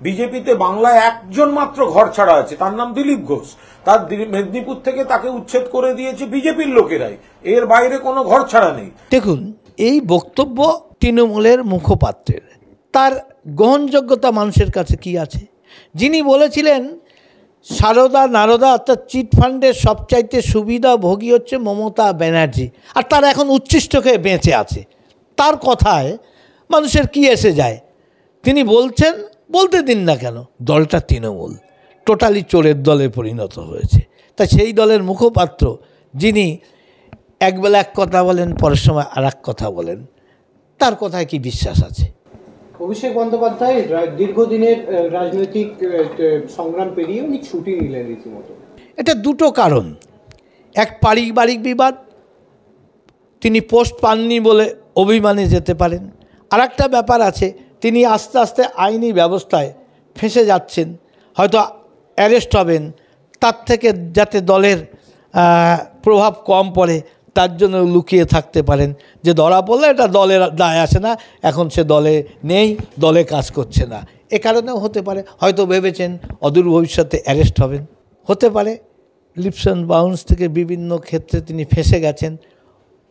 বিজেপিতে বাংলায় একজন মাত্র ঘর ছাড়া আছে, তার নাম দিলীপ ঘোষ। তার মেদিনীপুর থেকে তাকে উচ্ছেদ করে দিয়েছে বিজেপির লোকেরাই, এর বাইরে কোনো ঘর ছাড়া নেই। দেখুন, এই বক্তব্য তৃণমূলের মুখপাত্রের, তার গ্রহণযোগ্যতা মানুষের কাছে কি আছে? যিনি বলেছিলেন সারদা নারদা অর্থাৎ চিটফান্ডের সবচাইতে সুবিধাভোগী হচ্ছে মমতা ব্যানার্জি, আর তার এখন উচ্ছিষ্ট খেয়ে বেঁচে আছে, তার কথায় মানুষের কি এসে যায়? তিনি বলছেন, বলতে দিন না কেন, দলটা তৃণমূল টোটালি চোরের দলে পরিণত হয়েছে। তাই সেই দলের মুখপাত্র যিনি একবেলা এক কথা বলেন, পরের সময় আর এক কথা বলেন, তার কথায় কি বিশ্বাস আছে? অভিষেক বন্দ্যোপাধ্যায় দীর্ঘদিনের রাজনৈতিক সংগ্রাম পেরিয়ে উনি ছুটি নিলেন রীতিমতো। এটা দুটো কারণ। এক, পারিবারিক বিবাদ, তিনি পোস্ট পাননি বলে অভিমানে যেতে পারেন। আর একটা ব্যাপার আছে, তিনি আস্তে আস্তে আইনি ব্যবস্থায় ফেঁসে যাচ্ছেন, হয়তো অ্যারেস্ট হবেন, তার থেকে যাতে দলের প্রভাব কম পড়ে তার জন্য লুকিয়ে থাকতে পারেন, যে ধরা পড়লে এটা দলের দায় আসে না, এখন সে দলে নেই, দলে কাজ করছে না, এ কারণেও হতে পারে। হয়তো ভেবেছেন অদূর ভবিষ্যতে অ্যারেস্ট হবেন, হতে পারে। লিপস অ্যান্ড বাউন্স থেকে বিভিন্ন ক্ষেত্রে তিনি ফেঁসে গেছেন,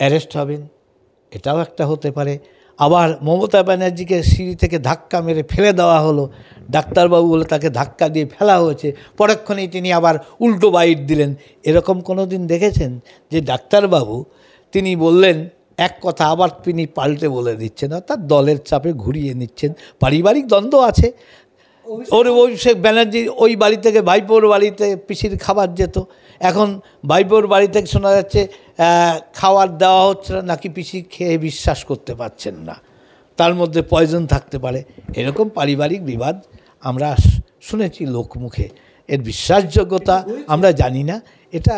অ্যারেস্ট হবেন, এটাও একটা হতে পারে। আবার মমতা ব্যানার্জিকে সিঁড়ি থেকে ধাক্কা মেরে ফেলে দেওয়া হলো, ডাক্তারবাবু বলে তাকে ধাক্কা দিয়ে ফেলা হয়েছে, পরক্ষণেই তিনি আবার উল্টো বাইট দিলেন। এরকম কোনো দিন দেখেছেন যে ডাক্তারবাবু তিনি বললেন এক কথা, আবার তিনি পাল্টে বলে দিচ্ছেন, অর্থাৎ দলের চাপে ঘুরিয়ে নিচ্ছেন। পারিবারিক দ্বন্দ্ব আছে। অভিষেক ব্যানার্জি ওই বাড়ি থেকে ভাইপোর বাড়িতে পিসির খাবার যেত, এখন ভাইপোর বাড়ি থেকে শোনা যাচ্ছে খাবার দেওয়া হচ্ছে না, নাকি পিসি খেয়ে বিশ্বাস করতে পারছেন না, তার মধ্যে পয়জন থাকতে পারে। এরকম পারিবারিক বিবাদ আমরা শুনেছি লোকমুখে, এর বিশ্বাসযোগ্যতা আমরা জানি না, এটা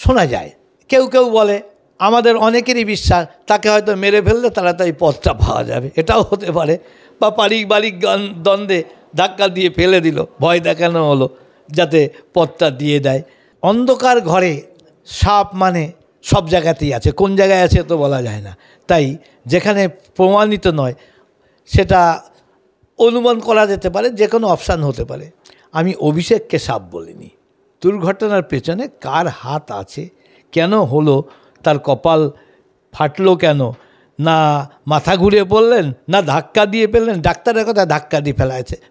শোনা যায়। কেউ কেউ বলে, আমাদের অনেকেরই বিশ্বাস তাকে হয়তো মেরে ফেললে তাড়াতাড়ি পদটা পাওয়া যাবে, এটাও হতে পারে। বা পারিবারিক দ্বন্দ্বে ধাক্কা দিয়ে ফেলে দিল, ভয় দেখানো হলো যাতে পদটা দিয়ে দেয়। অন্ধকার ঘরে সাপ মানে সব জায়গাতেই আছে, কোন জায়গায় আছে তো বলা যায় না। তাই যেখানে প্রমাণিত নয় সেটা অনুমান করা যেতে পারে, যে কোনো অপশান হতে পারে। আমি অভিষেককে সাপ বলিনি। দুর্ঘটনার পেছনে কার হাত আছে, কেন হলো, তার কপাল ফাটলো কেন, না মাথা ঘুরে পড়লেন, না ধাক্কা দিয়ে ফেললেন, ডাক্তারের কথা ধাক্কা দিয়ে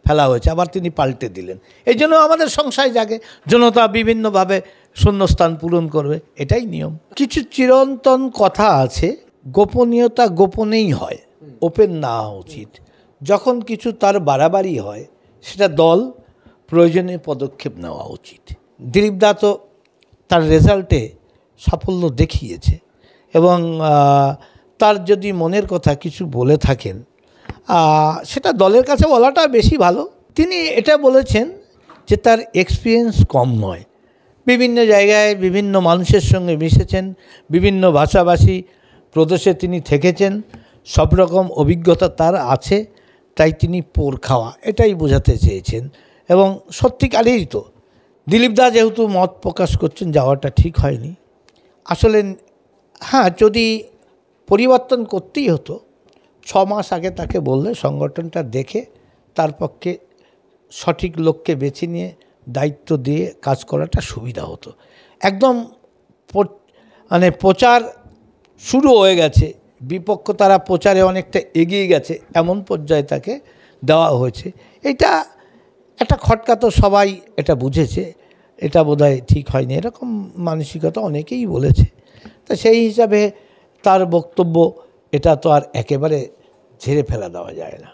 ফেলা হয়েছে, আবার তিনি পাল্টে দিলেন। এই জন্য আমাদের সংশয় জাগে, জনতা বিভিন্নভাবে শূন্যস্থান পূরণ করবে, এটাই নিয়ম। কিছু চিরন্তন কথা আছে, গোপনীয়তা গোপনেই হয়, ওপেন না হওয়া উচিত। যখন কিছু তার বাড়াবাড়ি হয় সেটা দল প্রয়োজনীয় পদক্ষেপ নেওয়া উচিত। দিলীপ দা তো তার রেজাল্টে সাফল্য দেখিয়েছে, এবং তার যদি মনের কথা কিছু বলে থাকেন সেটা দলের কাছে বলাটা বেশি ভালো। তিনি এটা বলেছেন যে তার এক্সপিরিয়েন্স কম নয়, বিভিন্ন জায়গায় বিভিন্ন মানুষের সঙ্গে মিশেছেন, বিভিন্ন ভাষাভাষী প্রদেশে তিনি থেকেছেন, সব রকম অভিজ্ঞতা তার আছে, তাই তিনি পোর খাওয়া এটাই বোঝাতে চেয়েছেন। এবং সত্যিকারেই তো দিলীপ দা যেহেতু মত প্রকাশ করছেন, যাওয়াটা ঠিক হয়নি আসলে। হ্যাঁ, যদি পরিবর্তন করতেই হতো 6 মাস আগে তাকে বললে সংগঠনটা দেখে তার পক্ষে সঠিক লোককে বেছে নিয়ে দায়িত্ব দিয়ে কাজ করাটা সুবিধা হতো। একদম মানে প্রচার শুরু হয়ে গেছে, বিপক্ষ তারা প্রচারে অনেকটা এগিয়ে গেছে, এমন পর্যায়ে তাকে দেওয়া হয়েছে। এটা একটা খটকা, তো সবাই এটা বুঝেছে, এটা বোধহয় ঠিক হয়নি, এরকম মানসিকতা অনেকেই বলেছে। তা সেই হিসাবে তার বক্তব্য এটা তো আর একেবারে ঝেড়ে ফেলা দেওয়া যায় না।